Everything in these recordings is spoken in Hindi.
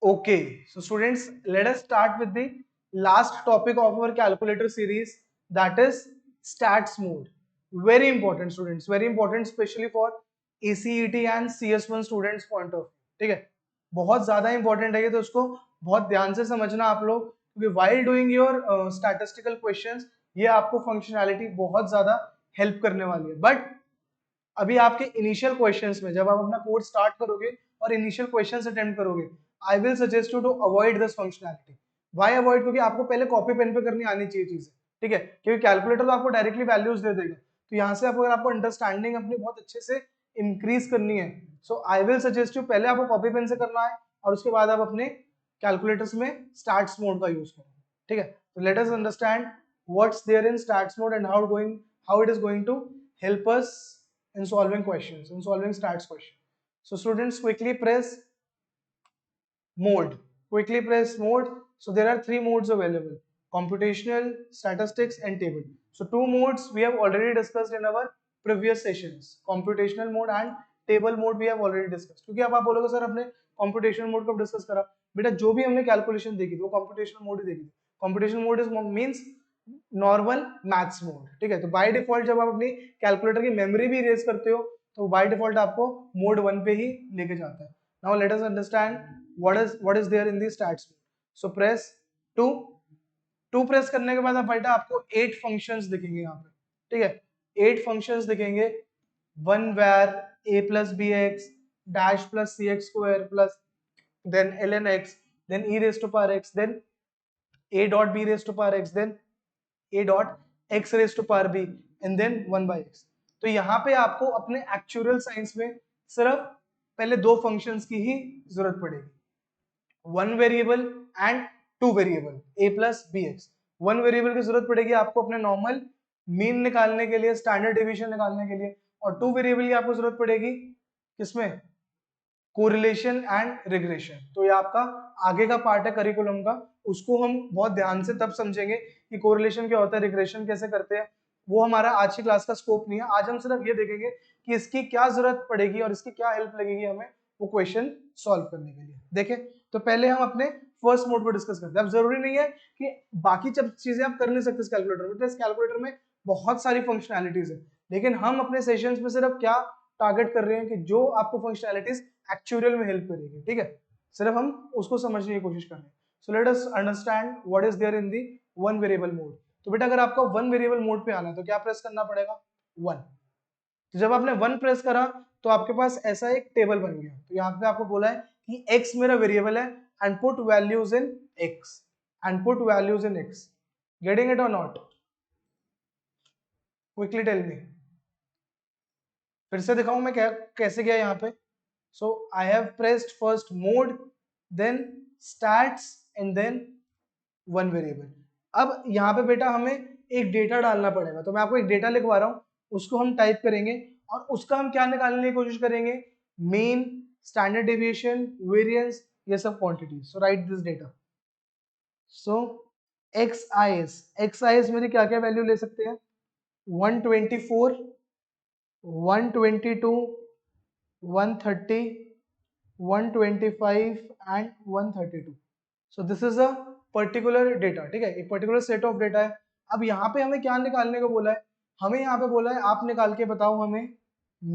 Okay, so students, let us start with the last topic of our calculator series, that is stats mode. Very important students, very important especially for ACET and CS1 students point of view. ठीक है, बहुत ज्यादा इंपॉर्टेंट है ये, तो उसको बहुत ध्यान से समझना आप लोग, क्योंकि while doing your statistical questions ये आपको फंक्शनैलिटी बहुत ज्यादा हेल्प करने वाली है. बट अभी आपके इनिशियल क्वेश्चंस में जब आप अपना कोर्स स्टार्ट करोगे और इनिशियल क्वेश्चंस अटेम्प्ट करोगे, I will suggest you to avoid this functionality. Why avoid? क्योंकि आपको पहले कॉपी पेन पे करनी आनी चाहिए चीजें. ठीक है, क्योंकि कैलकुलेटर तो आपको डायरेक्टली वैल्यूज दे देगा, तो यहाँ से अगर आपको अंडरस्टैंडिंग अपनी बहुत अच्छे से इंक्रीज करनी है, सो आई विल सजेस्ट यू पहले आपको कॉपी पेन से करना है और उसके बाद आप अपने कैलकुलेटर्स में स्टार्ट्स मोड का यूज करो. ठीक है, तो let us understand what's there in stats mode and how it is going to help us in solving questions, in solving stats question. So students, quickly press mode. Quickly press mode. So there are three modes available: computational, statistics, and table. So two modes we have already discussed in our previous sessions. Computational mode and table mode we have already discussed. क्योंकि अब आप बोलोगे सर अपने computational mode कब डिस्कस करा? बेटा जो भी हमने कैलकुलेशन देखी थी वो computational mode ही देखी थी. Computational mode is means normal maths mode. ठीक है, तो बाय डिफॉल्ट जब आप अपनी कैलकुलेटर की मेमोरी भी इरेज करते हो तो बाय डिफॉल्ट आपको मोड 1 पे ही लेके जाता है. Now let us understand what is there in the stats mode. So press 2. 2 press करने के बाद आप बेटा आपको 8 फंक्शंस दिखेंगे यहाँ पे. ठीक है, 8 फंक्शंस दिखेंगे. 1 var a plus bx dash plus cx square plus then ln x then e raised to power x then a dot b raised to power x then a dot x raised to power b and then 1 by x. तो यहाँ पे आपको अपने एक्चुअल साइंस में सिर्फ पहले दो फंक्शंस की ही जरूरत पड़ेगी, one variable and two variable a plus b x. One variable की जरूरत पड़ेगी आपको अपने नॉर्मल मीन निकालने के लिए, स्टैंडर्ड डिवीजन निकालने के लिए, और टू वेरिएबल की आपको जरूरत पड़ेगी किसमें? Correlation and regression. तो ये आपका आगे का पार्ट है करिकुलम का, उसको हम बहुत ध्यान से तब समझेंगे कि कोरिलेशन क्या होता है, रिग्रेशन कैसे करते हैं. वो हमारा आज की क्लास का स्कोप नहीं है. आज हम सिर्फ ये देखेंगे कि इसकी क्या जरूरत पड़ेगी और इसकी क्या हेल्प लगेगी हमें वो क्वेश्चन सॉल्व करने के लिए. देखें, तो पहले हम अपने फर्स्ट मोड पर डिस्कस करते हैं. अब जरूरी नहीं है कि बाकी जब चीजें आप कर नहीं सकते इस कैलकुलेटर में, इस कैलकुलेटर में बहुत सारी फंक्शनैलिटीज है, लेकिन हम अपने सेशंस में सिर्फ क्या टारगेट कर रहे हैं कि जो आपको फंक्शनैलिटीज एक्चुअल में हेल्प करेगी. ठीक है, सिर्फ हम उसको समझने की कोशिश कर रहे हैं. So let us understand what is there in the one variable mode. तो बेटा अगर आपका वन वेरिएबल मोड पे आना है तो क्या प्रेस करना पड़ेगा? 1. तो जब आपने 1 प्रेस करा तो आपके पास ऐसा एक टेबल बन गया. तो यहाँ पे आपको बोला है कि x मेरा वेरिएबल है and put values in x and put values in x. Getting it और नॉट? Quickly tell me. फिर से दिखाऊं मैं क्या कैसे गया यहाँ पे. So I have pressed first mode, then stats and then one variable. अब यहाँ पे बेटा हमें एक डेटा डालना पड़ेगा, तो मैं आपको एक डेटा लिखवा रहा हूँ, उसको हम टाइप करेंगे और उसका हम क्या निकालने की कोशिश करेंगे? मीन, स्टैंडर्ड डेविएशन, वेरिएंस, ये सब quantities. So right this data. So x eyes मेरी क्या क्या वैल्यू ले सकते हैं? 124, 122, 130, 125 and 132. So this is a particular data. ठीक है, एक पर्टिकुलर सेट ऑफ डेटा है. अब यहाँ पे हमें क्या निकालने को बोला है? हमें यहाँ पे बोला है आप निकाल के बताओ हमें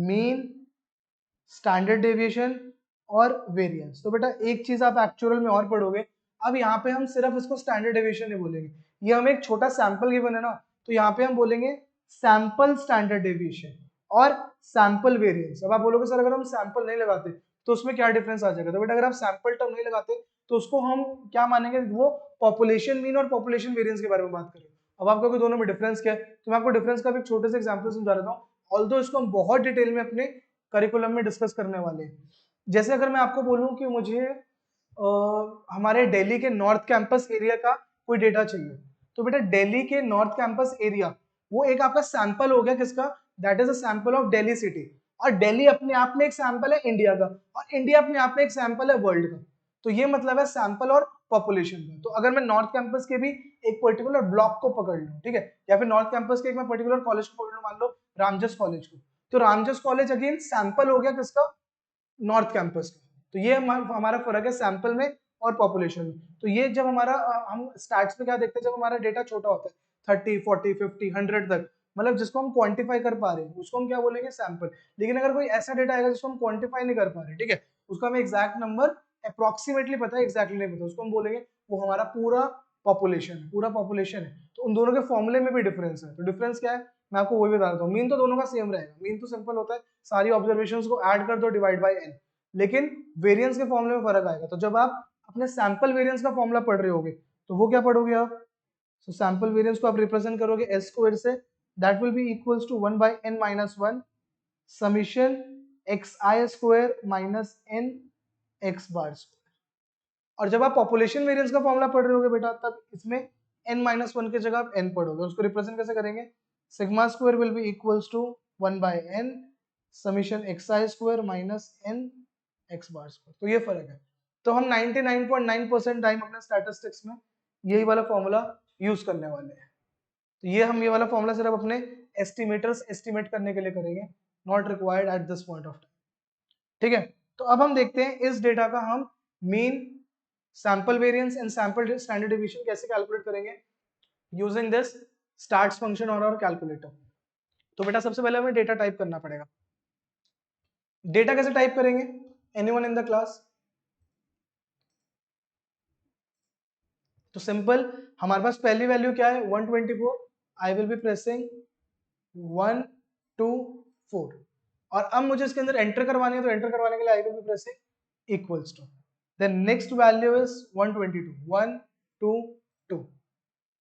मीन, स्टैंडर्ड डेविएशन और वेरिएंस. तो बेटा एक चीज आप एक्चुअल में और पढ़ोगे. अब यहाँ पे हम सिर्फ इसको स्टैंडर्ड डेविएशन नहीं बोलेंगे, ये हमें एक छोटा सैंपल गिवन है ना, तो यहाँ पे हम बोलेंगे सैंपल स्टैंडर्ड डेविएशन और सैंपल वेरिएंस. अब आप बोलोगे सर अगर हम सैंपल नहीं लगाते तो उसमें क्या डिफरेंस आ जाएगा? तो बेटा अगर आप सैंपल टर्म नहीं लगाते तो उसको हम क्या मानेंगे? वो पॉपुलेशन मीन और पॉपुलेशन वेरिएंस के बारे में बात करें. अब आप कहोगे दोनों में डिफरेंस क्या है, तो मैं आपको डिफरेंस का भी एक छोटे से एग्जांपल समझा देता हूँ, ऑल्दो इसको हम बहुत डिटेल में अपने करिकुलम में डिस्कस करने वाले हैं. जैसे अगर मैं आपको बोलूं कि मुझे हमारे दिल्ली के नॉर्थ कैंपस एरिया का कोई डेटा चाहिए, तो बेटा दिल्ली के नॉर्थ कैंपस एरिया वो एक आपका सैंपल हो गया किसका? That is a sample of Delhi city. और दिल्ली अपने आप में एक सैंपल है इंडिया का, और इंडिया अपने आप में एक सैंपल है वर्ल्ड का. तो ये मतलब है सैंपल और पॉपुलेशन में. तो अगर मैं नॉर्थ कैंपस के भी एक पर्टिकुलर ब्लॉक को पकड़ लूं, ठीक है, या फिर नॉर्थ कैंपस के एक मैं पर्टिकुलर कॉलेज को पकड़ लूं, मान लो रामजस कॉलेज को, तो रामजस कॉलेज अगेन सैंपल हो गया किसका? नॉर्थ कैंपस का. तो ये हमारा फर्क है सैंपल में और पॉपुलेशन में। तो ये जब हमारा हम स्टैट्स में क्या देखते हैं, जब हमारा डेटा छोटा होता है 30, 40, 50, 100 तक, मतलब जिसको हम क्वांटिफाई कर पा रहे हैं उसको हम क्या बोलेंगे, सैंपल। लेकिन अगर कोई ऐसा डेटा आएगा जिसको हम क्वांटिफाई नहीं कर पा रहे, ठीक है, उसका हमें एग्जैक्ट नंबर अप्रोक्सीमेटली पता है, एग्जैक्टली नहीं पता, उसको हम बोलेंगे वो हमारा पूरा पॉपुलेशन है, पूरा पॉपुलेशन है। तो उन दोनों के फॉर्मूले में भी डिफरेंस है। तो डिफरेंस क्या है, मैं आपको वही बता देता हूँ। मीन तो दोनों का सेम रहेगा, मीन तो सिंपल होता है, सारी ऑब्जर्वेशंस को ऐड कर दो, डिवाइड बाय n। लेकिन वेरिएंस के फॉर्मूले में फर्क आएगा। तो जब आप अपने सैंपल वेरिएंस का फॉर्मूला पढ़ रहे होगे तो वो क्या पढ़ोगे आप, सो सैंपल वेरिएंस को आप रिप्रेजेंट करोगे एस स्क्वायर से, that will be equals to 1 by n minus 1 summation xi square minus n x bar square. और जब आप पॉपुलेशन वेरिएंस का फॉर्मूला पढ़ रहे होगे बेटा, तब इसमें n माइनस 1 की जगह आप n पढ़ोगे। उसको रिप्रेजेंट कैसे करेंगे, sigma square will be equals to 1 by n summation xi square minus n x bar square. तो ये फर्क है। तो हम 99.9% टाइम अपने स्टैटिस्टिक्स में यही वाला फॉर्मूला यूज करने वाले हैं। तो ये वाला फॉर्मूला सिर्फ अपने एस्टिमेटर्स एस्टिमेट करने के लिए करेंगे, not required at this point of time. ठीक है, तो अब हम देखते हैं इस डेटा का हम mean, sample variance and sample standard division कैसे कैलकुलेट करेंगे यूजिंग दिस स्टार्ट्स फंक्शन और आवर कैलकुलेटर। तो बेटा सबसे पहले हमें डेटा टाइप करना पड़ेगा। डेटा कैसे टाइप करेंगे, एनीवन इन द क्लास? तो सिंपल, हमारे पास पहली वैल्यू क्या है 124, आई विल बी प्रेसिंग 1 2 4, और अब मुझे इसके अंदर एंटर करवानी है, तो एंटर करवाने के लिए I will be pressing equals to, then next value is 122 1 2 2,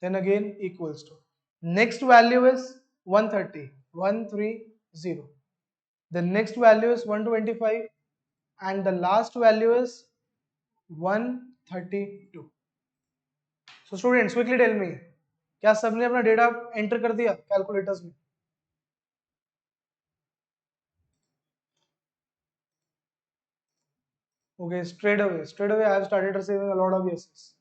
then again equals to, next value is 130 130, the next value is 125 and the last value is 132. So students quickly tell me, क्या सबने अपना डेटा एंटर कर दिया कैलकुलेटर्स में? Okay, straight away I have started receiving a lot of yeses.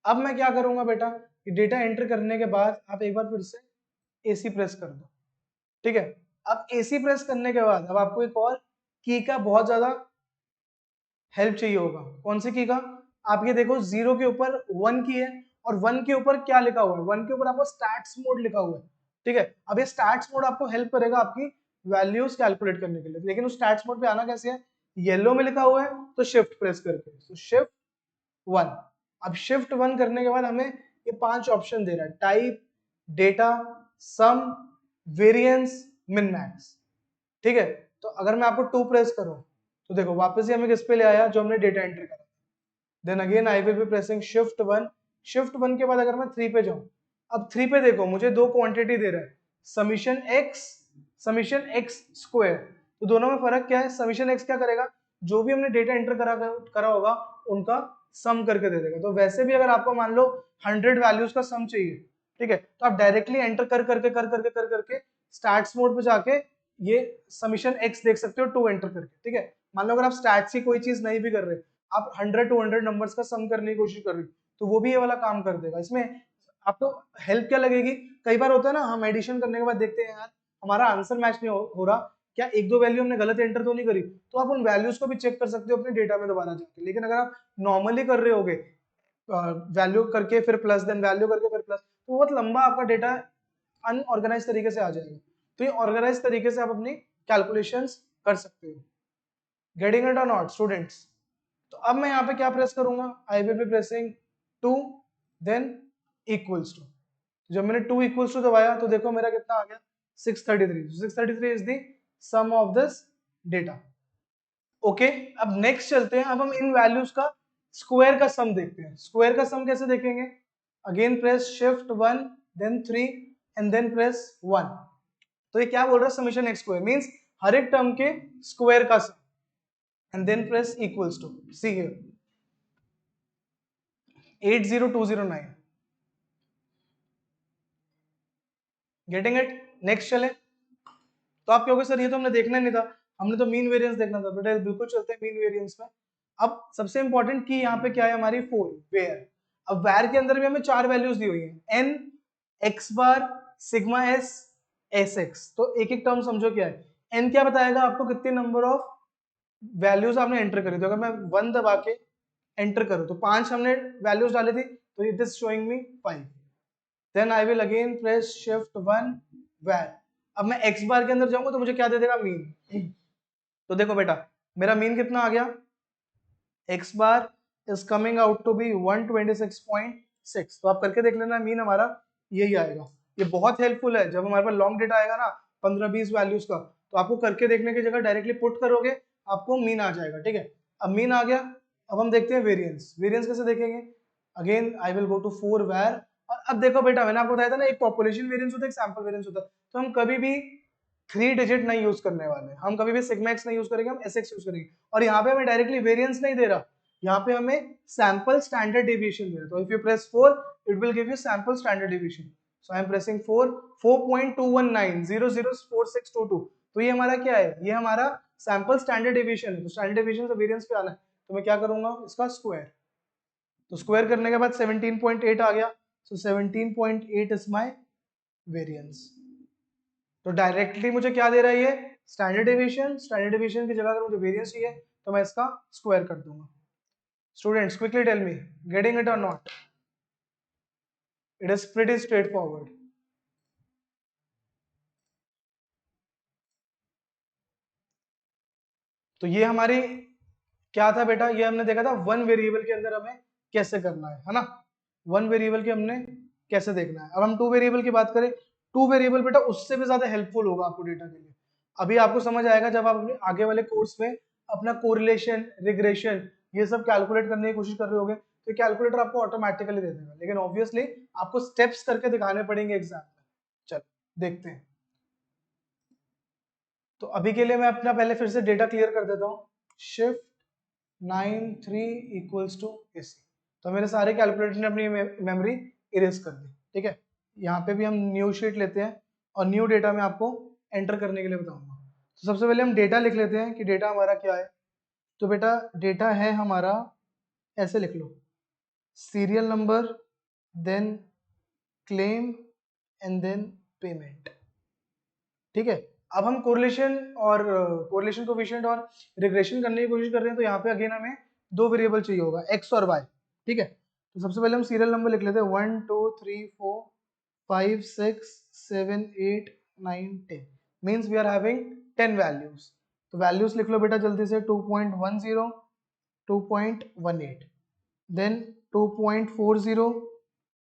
अब मैं क्या करूंगा बेटा, कि डेटा एंटर करने के बाद आप एक बार फिर से एसी प्रेस कर दो। ठीक है, अब एसी प्रेस करने के बाद अब आपको एक और की का बहुत ज्यादा हेल्प चाहिए होगा। कौन सी की का? आप ये देखो, 0 के ऊपर 1 की है और 1 के ऊपर क्या लिखा हुआ है, 1 के ऊपर आपको स्टैट्स मोड लिखा हुआ है। ठीक है, अब ये स्टैट्स मोड आपको हेल्प करेगा आपकी वैल्यूज कैलकुलेट करने के लिए। लेकिन उस स्टैट्स मोड पे आना कैसे है, येलो में लिखा हुआ है तो शिफ्ट प्रेस करके, तो शिफ्ट 1। अब शिफ्ट 1 करने के बाद हमें ये 5 ऑप्शन दे रहा है, टाइप, डेटा, सम, वेरिएंस, मिन मैक्स। ठीक है, तो अगर मैं आपको 2 प्रेस करूं तो देखो वापस ही हमें किस पे ले आया, जो हमने डेटा एंटर करा। Then again I will be pressing shift 1। Shift 1 के बाद अगर मैं 3 पे जाऊं, अब 3 पे देखो मुझे दो क्वांटिटी दे रहा है, समीशन एक्स स्क्वायर। तो दोनों में फर्क क्या है, समीशन एक्स क्या करेगा, जो भी हमने डेटा एंटर करा होगा उनका सम करके दे देगा। तो वैसे भी अगर आपको मान लो 100 वैल्यूज का सम चाहिए, ठीक है, तो आप डायरेक्टली एंटर कर करके स्टैट्स मोड पे जाके ये समीशन एक्स देख सकते हो 2 एंटर करके। ठीक है, मान लो अगर आप स्टैट्स की कोई चीज नहीं भी कर रहे, आप 100 टू 100 नंबर्स का सम करने की कोशिश कर रहे हो, तो वो भी ये वाला काम कर देगा। इसमें आपको हेल्प क्या लगेगी, कई बार होता है ना, हम एडिशन करने के बाद देखते हैं यार हमारा आंसर मैच नहीं हो रहा, क्या एक दो वैल्यू हमने गलत एंटर तो नहीं करी, तो आप उन वैल्यूज को भी चेक कर सकते हो अपने डेटा में दोबारा जाके। लेकिन अगर आप नॉर्मली कर रहे होगे, वैल्यू करके फिर प्लस, देन वैल्यू करके फिर प्लस, तो बहुत लंबा आपका डेटा अनऑर्गेनाइज तरीके से आ जाएगा। तो ये ऑर्गेनाइज तरीके से आप अपनी कैलकुलेशंस कर सकते हो। गेटिंग इट और नॉट स्टूडेंट्स? तो अब मैं यहाँ पे क्या प्रेस करूंगा, I will be pressing 2 then equals to. जब मैंने 2 इक्वल्स टू दबाया तो देखो मेरा कितना आ गया, 633। 633 is the sum of this data. Okay, अब नेक्स्ट चलते हैं, अब हम इन वैल्यूज का स्क्वायर का सम देखते हैं। स्क्वायर का सम कैसे देखेंगे, again press shift 1 then 3 and then press 1। तो ये क्या बोल रहा है, समीशन एक्स स्क्वायर मींस हर एक टर्म के स्क्वायर का sum, and then press equals to, see here 80209। Getting it? Next चले, तो आप कहोगे सर ये तो हमने देखना नहीं था, हमने तो मीन वेरिएंस देखना था। बेटा बिल्कुल चलते हैं मीन वेरिएंस में। अब सबसे इंपॉर्टेंट की यहाँ पे क्या है हमारी 4 वेयर। अब वेयर के अंदर भी हमें 4 वैल्यूज दी हुई है, n, x बार, सिग्मा s, एस एक्स। तो एक एक टर्म समझो क्या है, n क्या बताएगा आपको कितने नंबर ऑफ वैल्यूज आपने एंटर करी। तो अगर मैं 1 दबा के एंटर करो, तो 5 हमने वैल्यूज डाली थी, तो it is showing me 5। Then I will again press shift 1 var. अब मैं x बार के अंदर जाऊंगा तो मुझे क्या दे देगा, मीन। तो देखो बेटा मेरा मीन कितना आ गया, x bar is coming out to be 126.6। तो आप करके देख लेना, मीन हमारा यही आएगा। ये बहुत हेल्पफुल है, जब हमारे पास लॉन्ग डेटा आएगा ना 15-20 वैल्यूज का, तो आपको करके देखने की जगह डायरेक्टली पुट करोगे, आपको मीन आ जाएगा। ठीक है, अब मीन आ गया, अब हम देखते हैं वेरिएंस। वेरिएंस कैसे देखेंगे, again I will go to 4 var. और अब देखो बेटा मैंने आपको बताया था ना, एक पॉपुलेशन वेरिएंस होता है, एक सैंपल वेरिएंस होता है, तो हम कभी भी 3 डिजिट नहीं यूज करने वाले, हम कभी भी सिग्मा एक्स नहीं यूज करेंगे, हम एस एक्स यूज करेंगे। और यहाँ पे हमें डायरेक्टली वेरिएंस नहीं दे रहा, यहाँ पे हमें सैंपल स्टैंडर्ड डेविएशन दे रहा है। तो if you press 4 it will give you sample standard deviation. So I am pressing 4, 4.219004622। तो ये हमारा क्या है, ये हमारा सैंपल स्टैंडर्ड डेविएशन है। तो स्टैंडर्ड डेविएशन से वेरिएंस पे आना है, तो मैं क्या करूंगा, इसका स्क्वायर। तो स्क्वायर करने के बाद 17.8 आ गया। सो 17.8 इज माय वेरिएंस। तो डायरेक्टली मुझे क्या दे रहा है, ये स्टैंडर्ड डेविएशन। स्टैंडर्ड डेविएशन की जगह अगर मुझे वेरिएंस चाहिए तो मैं इसका स्क्वायर कर दूंगा। Students quickly tell me, getting it और not? It is pretty straightforward. तो ये हमारी क्या था बेटा, ये हमने देखा था वन वेरिएबल के अंदर हमें कैसे करना है ना। वन वेरिएबल के हमने कैसे देखना है। अब हम टू वेरिएबल की बात करें, टू वेरिएबल बेटा उससे भी ज्यादा हेल्पफुल होगा आपको डेटा के लिए। अभी आपको समझ आएगा जब आप अपने आगे वाले कोर्स में अपना कोरिलेशन, रिग्रेशन ये सब कैलकुलेट करने की कोशिश कर रहे होगे, तो कैलकुलेटर आपको ऑटोमेटिकली दे देगा, लेकिन ऑब्वियसली आपको स्टेप्स करके दिखाने पड़ेंगे एग्जाम में। चलो देखते हैं। तो अभी के लिए मैं अपना पहले फिर से डेटा क्लियर कर देता हूँ। Shift 93 equals to AC। तो मेरे सारे कैलकुलेटर ने अपनी मेमोरी इरेज कर दी। ठीक है, यहाँ पे भी हम न्यू शीट लेते हैं और न्यू डेटा में आपको एंटर करने के लिए बताऊंगा। तो सबसे पहले हम डेटा लिख लेते हैं कि डेटा हमारा क्या है। तो बेटा डेटा है हमारा, ऐसे लिख लो, serial number, then claim and then payment. ठीक है, अब हम कोरिलेशन और कोरिलेशन कोएफिशिएंट और रिग्रेशन करने की कोशिश कर रहे हैं, तो यहाँ पे अगेन हमें दो वेरिएबल चाहिए होगा, एक्स और वाई। ठीक है, तो सबसे पहले हम सीरियल नंबर लिख लेते हैं 1 2 3 4 5 6 7 8 9 10। Means we are having 10 values. तो वैल्यूज लिख लो बेटा जल्दी से, 2.10, 2.18, then 2.40,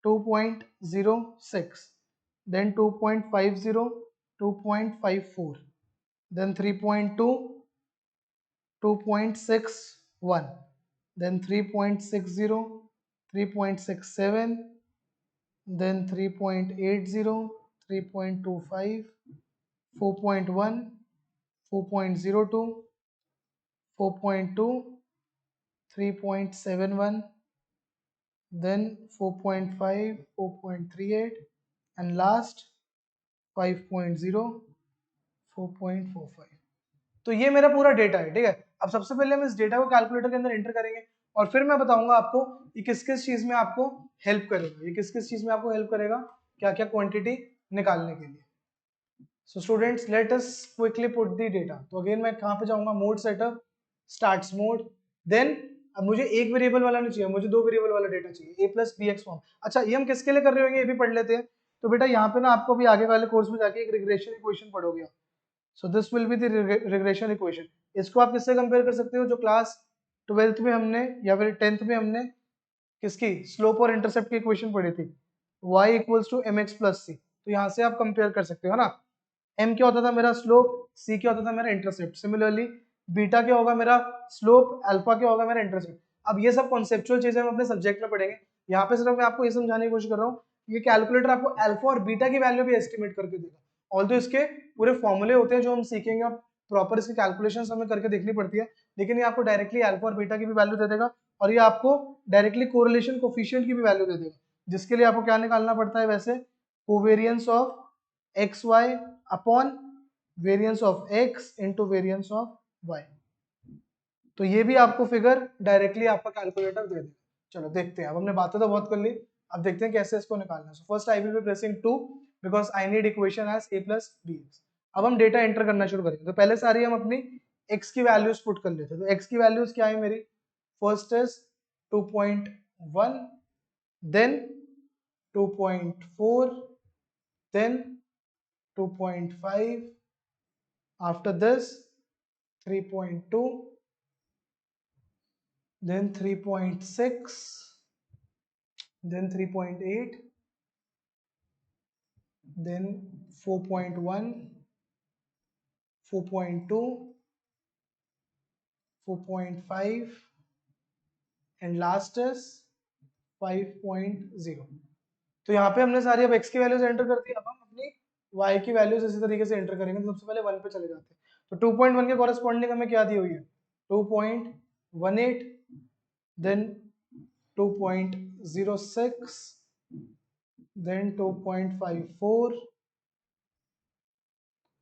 2.06, then 2.50, 2.54, then 3.2, 2.61, then 3.60, 3.67, then 3.80, 3.25, 4.1, 4.02, 4.2, 3.71, then 4.5, 4.38, and last 5.0, 4.45। तो ये मेरा पूरा डेटा है। ठीक है, अब सबसे पहले हम इस डेटा को कैलकुलेटर के अंदर एंटर करेंगे और फिर मैं बताऊंगा आपको ये किस किस चीज में आपको हेल्प करेगा, ये किस किस चीज में आपको हेल्प करेगा, क्या क्या क्वांटिटी निकालने के लिए। So students let us quickly put the data. तो अगेन मैं कहाँ पे जाऊंगा, mode setup, stats mode, then अब मुझे एक वेरिएबल वाला नहीं चाहिए, मुझे दो वेरिएबल वाला डेटा चाहिए, a plus b x form. अच्छा ये हम किसके लिए कर रहे होंगे ये भी पढ़ लेते हैं। तो बेटा यहाँ पे ना आपको भी आगे वाले कोर्स में जाके एक रिग्रेशन इक्वेशन पढ़ोगे। So this will be the regression equation. इसको आप किससे कंपेयर कर सकते हो, जो क्लास 12th में हमने या फिर 10th में हमने किसकी स्लोप और इंटरसेप्ट की इक्वेशन पढ़ी थी, y equals to mx plus c। तो यहाँ से आप कंपेयर कर सकते हो ना, m क्या होता था मेरा स्लोप, c क्या होता था मेरा इंटरसेप्ट। सिमिलरली बीटा क्या होगा मेरा स्लोप, अल्फा क्या होगा मेरा इंटरसेप्ट। अब ये सब कॉन्सेप्चुअल चीजें हम अपने सब्जेक्ट में पढ़ेंगे। यहाँ पे सिर्फ मैं आपको ये समझाने की कोशिश कर रहा हूँ, ये कैलकुलेटर आपको अल्फा और बीटा की वैल्यू भी एस्टिमेट करके देगा। ऑल्दो इसके पूरे फॉर्मूले होते हैं जो हम सीखेंगे और प्रॉपर इसकी कैलकुलेशन हमें करके देखनी पड़ती है, लेकिन ये आपको डायरेक्टली अल्फा और बीटा की भी वैल्यू दे देगा और ये आपको डायरेक्टली कोरिलेशन कोफिशिएंट की भी वैल्यू दे देगा, जिसके लिए आपको क्या निकालना पड़ता है वैसे, covariance of x y upon variance of x into variance of y. तो ये भी आपको फिगर डायरेक्टली आपका कैलकुलेटर दे देगा। चलो देखते हैं, अब हमने बातें तो बहुत कर ली, अब देखते हैं कैसे इसको निकालना है। So first I will be pressing 2 because I need equation as a plus bx। अब हम डेटा एंटर करना शुरू करेंगे। तो पहले सारी हम अपनी x की वैल्यूज पुट कर लेते हैं। तो x की वैल्यूज क्या है मेरी, first is 2.1, then 2.4, then 2.5, after this 3.2, then 3.6, then 3.8, then 4.1, 4.2, 4.5, and last is 5.0. तो यहाँ पे हमने सारी अब x की वैल्यूज एंटर कर दी, अब हम अपनी y की वैल्यूज इसी तरीके से एंटर करेंगे। तो सबसे पहले 1 पे चले जाते हैं। तो 2.1 के कॉरेस्पॉन्डिंग हमें क्या दी हुई है? 2.18, then 2.06, then 2.54,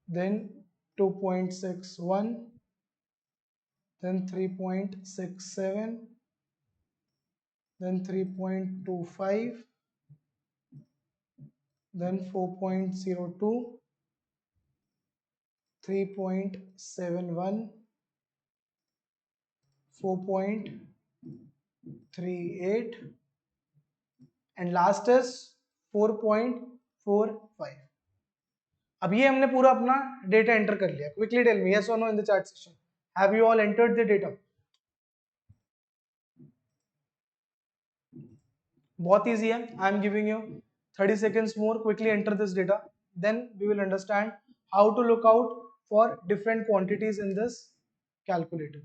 then 2.61, then 3.67, then 3.25, then 4.02, 3.71, 4.38, and last is 4.45. अब ये हमने पूरा अपना डेटा एंटर कर लिया। क्विकली टेल मी यस और no in the chat section, have you all entered the data? बहुत इजी है। I am giving you 30 seconds more, quickly enter this data, then we will understand how to look out for different quantities in this calculator.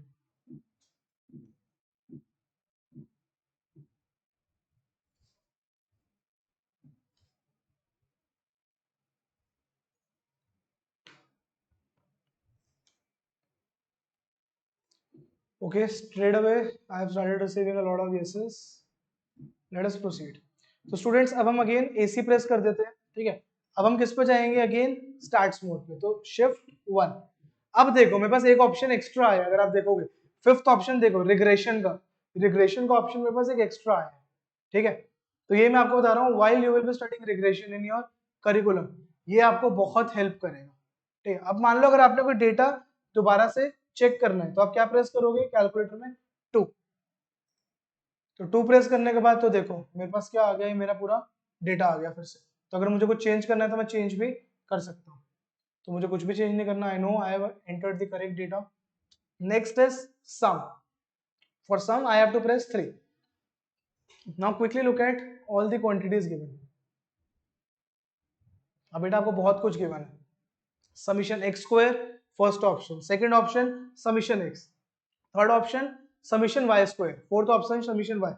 Okay, straight away I have started receiving a lot of yeses. Let us proceed. तो स्टूडेंट्स अब हम अगेन AC प्रेस कर देते हैं, ठीक है। अब हम किस पे जाएंगे? अगेन स्टार्ट्स मोड पे, तो शिफ्ट 1। अब देखो मेरे पास एक ऑप्शन एक्स्ट्रा आया, अगर आप देखोगे फिफ्थ ऑप्शन देखो, रिग्रेशन का ऑप्शन मेरे पास एक एक्स्ट्रा आया, ठीक है। तो ये मैं आपको बता रहा हूँ, while you will be studying regression in your curriculum, ये आपको बहुत हेल्प करेगा, ठीक है। अब मान लो अगर आपने कोई डेटा दोबारा से चेक करना है, तो आप क्या प्रेस करोगे कैलकुलेटर में? 2। तो 2 प्रेस करने के बाद तो देखो मेरे पास क्या आ गया, ये मेरा पूरा डेटा आ गया फिर से। तो अगर मुझे कुछ चेंज करना है तो मैं चेंज भी कर सकता हूँ, तो मुझे कुछ भी चेंज नहीं करना। I know I have entered the correct data. Next is sum. For sum I have to press 3। Now quickly look at all the quantities given. अब बेटा आपको बहुत कुछ गिवन है। Summation x square first option, second option summation x, third option summation y square, fourth option summation y,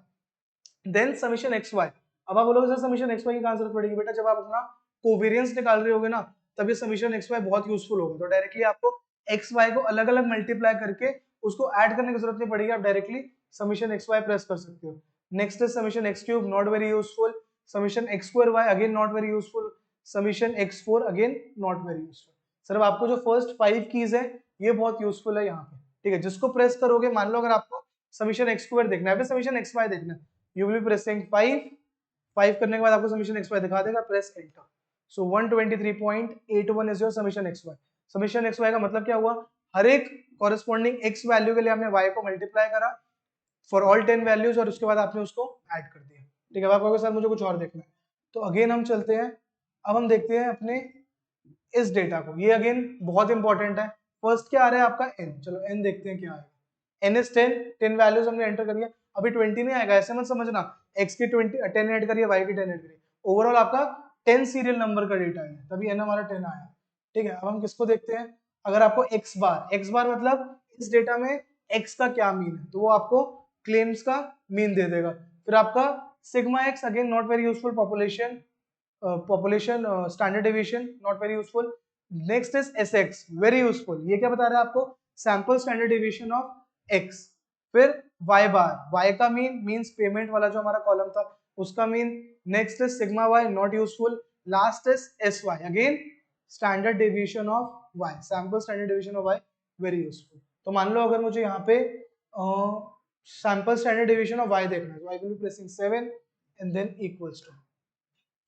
then summation x y. अब आप बोलोगे सर समीशन एक्स वाई की कहां जरूरत पड़ेगी? बेटा जब आप अपना कोवेरियंस निकाल रहे होगे ना, तब ये समीशन एक्स वाई बहुत यूजफुल होगा। तो डायरेक्टली आपको एक्स वाई को अलग अलग मल्टीप्लाई करके उसको ऐड करने की जरूरत नहीं पड़ेगी, आप directly summation x y press कर सकते हो। Next is summation x cube, not very useful. Summation x square y, again not very useful. Summation x four, again not very useful. Sir अब आपको जो फर्स्ट 5 कीज है ये बहुत यूजफुल है यहाँ पे, ठीक है। जिसको प्रेस करोगे, मान लो अगर आपको समीशन एक्स स्क्वायर देखना है, समीशन एक्स वाई देखना है, यू विल बी प्रेसिंग 5 करने के बाद आपको समीशन एक्स वाई दिखा देगा, press enter. So 123.81 is your summation x y. Summation x y का मतलब क्या हुआ? हर एक कॉरेस्पॉन्डिंग एक्स वैल्यू के लिए हमने वाई को मल्टीप्लाई करा फॉर ऑल 10 वैल्यूज, और उसके बाद आपने उसको ऐड कर दिया, ठीक है। आप कहोगे सर मुझे कुछ और देखना है, तो अगेन हम चलते हैं। अब हम देखते हैं अपने इस डेटा को, ये अगेन बहुत इंपॉर्टेंट है। फर्स्ट क्या आ रहा है आपका n, चलो n देखते हैं क्या आएगा। n इज 10, 10 वैल्यूज हमने एंटर करी है। अभी 20 नहीं आएगा, ऐसे मत समझना x की 10 ऐड करिए, y की 10 ऐड करिए, ओवरऑल आपका 10 सीरियल नंबर का डेटा है, तभी n हमारा 10 आया, ठीक है। अब हम किसको देखते हैं? अगर आपको x बार मतलब इस डेटा में x का क्या मीन है, तो वो आपको क्लेम्स का मीन दे देगा। फिर आपका sigma x, again not very useful. Population standard deviation, not very useful. Next is SX, very useful. ये क्या बता रहा है आपको? Sample standard deviation of x। फिर y बार, y का मीन मींस पेमेंट वाला जो हमारा कॉलम था उसका mean. Next is sigma y, not useful. Last is SY, again standard deviation of y, sample standard deviation of y, very useful. तो मान लो अगर मुझे यहाँ पे sample standard deviation of y देखना है, तो I will be pressing 7 and then equals to,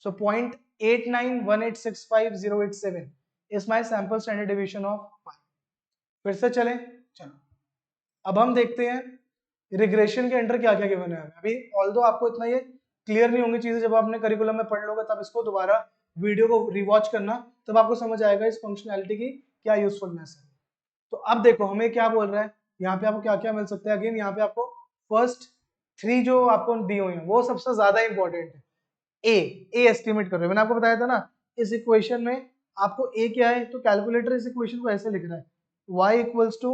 so 0.891865,087 is my sample standard deviation of y। फिर से चलें, चलो अब हम देखते हैं रिग्रेशन के अंडर क्या क्या गिवन है अभी, ऑल्दो आपको इतना ये क्लियर नहीं होंगी चीजें, जब आपने करिकुलम में पढ़ लोगे तब इसको दोबारा वीडियो को रिवॉच करना, तब आपको समझ आएगा इस फंक्शनैलिटी की क्या यूजफुलनेस है। तो अब देखो हमें क्या बोल रहा है, यहाँ पे आपको क्या क्या मिल सकता है। अगेन यहाँ पे आपको फर्स्ट 3 जो आपको दी हुई है वो सबसे ज्यादा इंपॉर्टेंट है। ए एस्टिमेट कर रहे हो, मैंने आपको बताया था ना इस इक्वेशन में आपको ए क्या है, तो कैलकुलेटर इस इक्वेशन को ऐसे लिख रहा है y equals to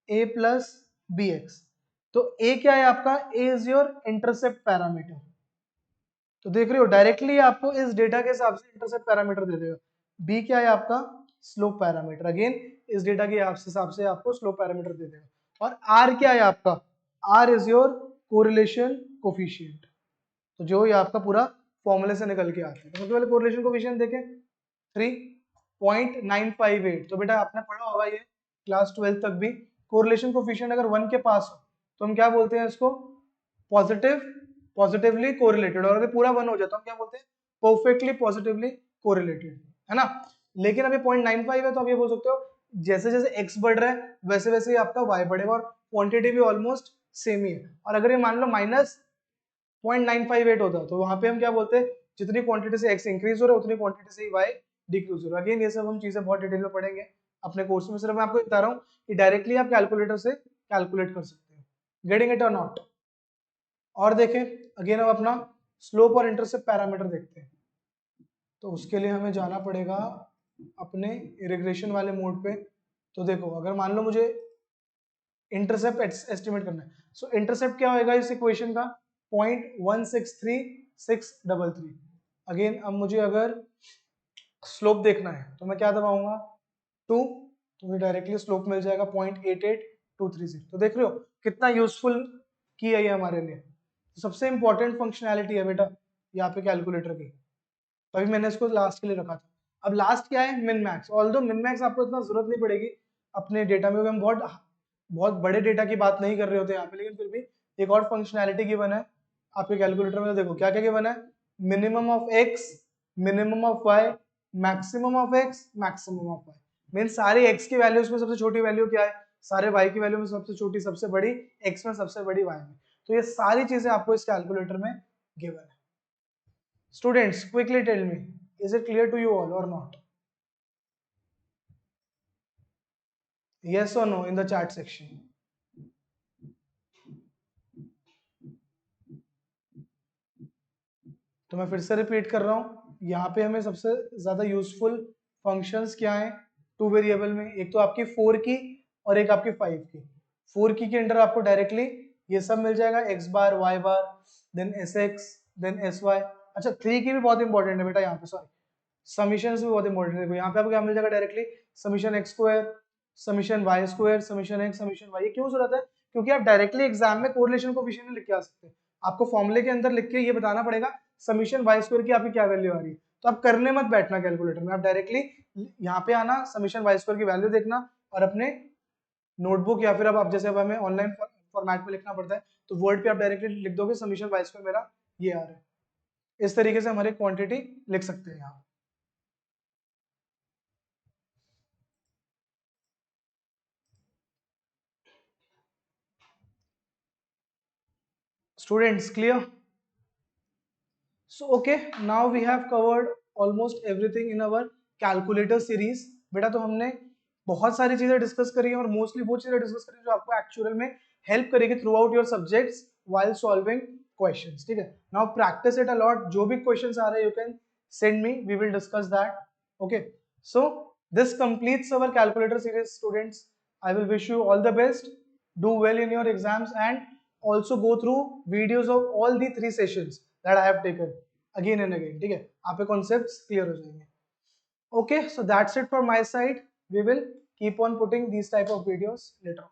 a plus b x. तो ए क्या है आपका, a is your intercept parameter. तो देख रहे हो डायरेक्टली आपको इस डेटा के हिसाब से इंटरसेप्ट पैरामीटर दे देगा। बी क्या है आपका, स्लोप पैरामीटर, अगेन इस डेटा के हिसाब से आपको स्लोप पैरामीटर दे देगा। और आर क्या है आपका, r is your correlation coefficient. तो जो ये आपका पूरा फॉर्मूले से निकल के आता है। तो सबसे पहले कोरिलेशन कोफिशिएंट देखें 3.958। तो बेटा आपने पढ़ा होगा ये क्लास 12 तक भी, कोरिलेशन कोफिशिएंट अगर 1 के पास हो तो हम क्या बोलते हैं इसको, पॉजिटिवली कोरिलेटेड। और अगर पूरा 1 हो जाए तो हम क्या बोलते हैं, परफेक्टली पॉजिटिवली कोरिलेटेड, है ना। लेकिन अभी 0.95 है तो आप ये बोल सकते हो जैसे जैसे x बढ़ रहा है वैसे वैसे ही आपका y बढ़ेगा, और क्वांटिटी भी ऑलमोस्ट सेम ही है। और अगर ये मान लो माइनस 0.958 होता तो वहां पे हम क्या बोलते हैं, जितनी क्वांटिटी से x इंक्रीज हो रहा है उतनी क्वांटिटी से ही y डिक्रीज हो रहा है। अगेन ये सब हम चीजें बहुत डिटेल में पढ़ेंगे अपने कोर्स में, सिर्फ मैं आपको बता रहा हूँ कि डायरेक्टली आप कैलकुलेटर से कैलकुलेट कर सकते हैं। गेटिंग इट और नॉट। और देखें अगेन अब अपना स्लोप और इंटरसेप्ट पैरामीटर देखते हैं। तो उसके लिए हमें जाना पड़ेगा अपने रिग्रेशन वाले मोड पे। तो देखो अगर मान लो मुझे इंटरसेप्ट एस्टिमेट करना है, सो इंटरसेप्ट क्या होगा इस इक्वेशन का, 0.163633। अगेन अब मुझे अगर स्लोप देखना है तो मैं क्या दबाऊंगा 2, तो मुझे डायरेक्टली स्लोप मिल जाएगा 0.88230। तो देख रहे हो कितना यूजफुल की है ये हमारे लिए। तो सबसे इंपॉर्टेंट फंक्शनैलिटी है बेटा यहाँ पे कैलकुलेटर की, तभी मैंने इसको लास्ट के लिए रखा था। अब लास्ट क्या है, min max. Although min max आपको इतना जरूरत नहीं पड़ेगी अपने डेटा में, हम बहुत बहुत बड़े डेटा की बात नहीं कर रहे होते यहाँ पे, लेकिन फिर भी एक और फंक्शनैलिटी गिवन है आपके कैलकुलेटर में। तो देखो क्या क्या गिवन है, minimum of x, minimum of y, maximum of x, maximum of y. Mean सारे एक्स की वैल्यूज में सबसे छोटी वैल्यू क्या है, सारे वाई की वैल्यू में सबसे छोटी, सबसे बड़ी एक्स में, सबसे बड़ी वाई में। तो ये सारी चीजें आपको इस कैलकुलेटर में गिवन है। Students, quickly tell me, is it clear to you all or not? Yes or no in the chat section. तो मैं फिर से रिपीट कर रहा हूँ, यहाँ पे हमें सबसे ज्यादा यूजफुल फंक्शंस क्या हैं टू वेरिएबल में, एक तो आपकी 4 की और एक आपकी 5 की। 4 की के अंडर आपको डायरेक्टली ये सब मिल जाएगा, X bar, Y bar, then S X, then S Y. अच्छा 3 की भी बहुत इंपॉर्टेंट है बेटा यहाँ पे, सॉरी समीशन भी बहुत इंपॉर्टेंट है। यहाँ पे आपको क्या मिल जाएगा directly, summation x square, summation y square, summation x, summation y. ये क्यों जरूरत है, क्योंकि आप डायरेक्टली एग्जाम में कोरिलेशन कोएफिशिएंट लिख के आ सकते हैं। आपको फॉर्मूले के अंदर लिख के ये बताना पड़ेगा समीशन वाई स्क्वायर की आपकी क्या वैल्यू आ रही है। तो आप करने मत बैठना कैलकुलेटर में, आप डायरेक्टली यहाँ पे आना, समीशन वाई स्क्वायर की वैल्यू देखना और अपने नोटबुक या फिर अब आप जैसे अब हमें ऑनलाइन फॉर्मेट में लिखना पड़ता है तो वर्ड पे आप डायरेक्टली लिख दोगे समीशन वाई स्क्वायर मेरा ये आ रहा है। इस तरीके से हम हर एक क्वांटिटी लिख सकते हैं यहाँ। Students, clear? So, okay, now we have covered almost everything in our calculator series. बेटा तो हमने बहुत सारी चीजें डिस्कस करी हैं और मोस्टली वो चीजें डिस्कस करी जो आपको एक्चुअल में हेल्प करेगी through out your subjects while solving questions. ठीक है, now practice it a lot. जो भी questions आ रहे हैं you can send me, we will discuss that. Okay, so this completes our calculator series, students. I will wish you all the best. Do well in your exams and also go through videos of all the 3 sessions that I have taken again and again. ठीक है, आपके concepts clear हो जाएंगे. Okay, so that's it for my side. We will keep on putting these type of videos later on.